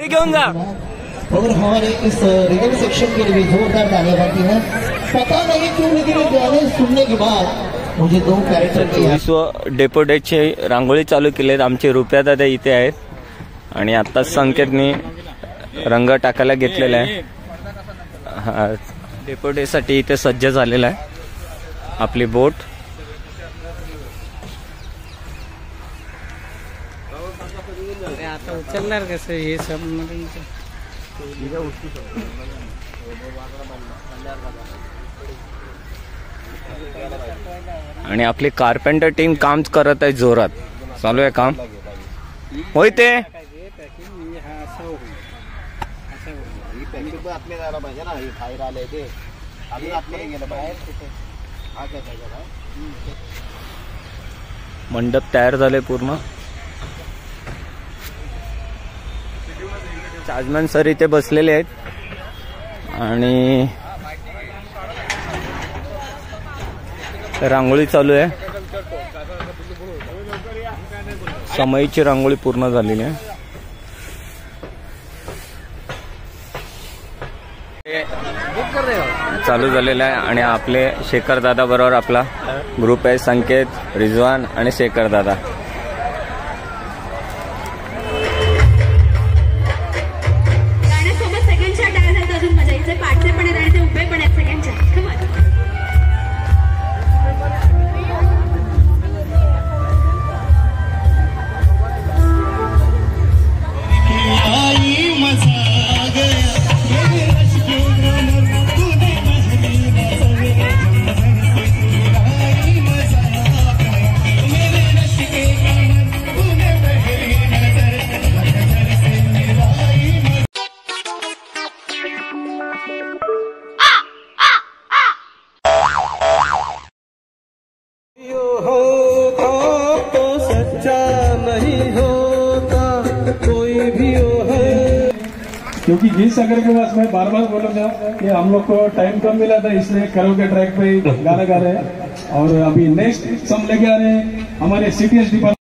घेऊन जा। और हमारे इस रिदम सेक्शन के लिए जोरदार तालियां बनती हैं। पता नहीं क्यों लेकिन ये गाने सुनने के बाद मुझे दो कैरेक्टर के 24 डेपो डेची रांगोळी चालू केली आहेत। आमचे रुपया दादा इथे आहेत आणि आता संकेतनी रंग टाकायला घेतलेला आहे। डेपो डे साठी इथे सज्ज झालेला आहे आपली बोट। आता उचलणार कसं हे सब आणि आपली कार्पेंटर टीम काम करत आहे जोरात। चालू आहे काम होय ते मंडप तयार झाले पूर्ण। चाजमन सर इथे बसलेले आहेत आणि रांगोळी चालू आहे। समईची रांगोळी पूर्ण झालेली आहे। चालू झालेला आहे आणि आपले शेखर दादा बरोबर आपला ग्रुप आहे संकेत, रिजवान आणि शेखर दादा। गाण्यासोबत सगळ्यांच्या डान्स आहेत, अजून मजा येते। पाठचे पण आहेत आणि ते उभे पण आहेत सगळ्यांच्या। क्योंकि गीत सागर के पास मैं बार बार बोलूंगा कि हम लोग को टाइम कम मिला था, इसलिए कराओके ट्रैक पे गाना गा रहे हैं। और अभी नेक्स्ट सॉन्ग लेके आ रहे हैं हमारे CTS डिपार्टमेंट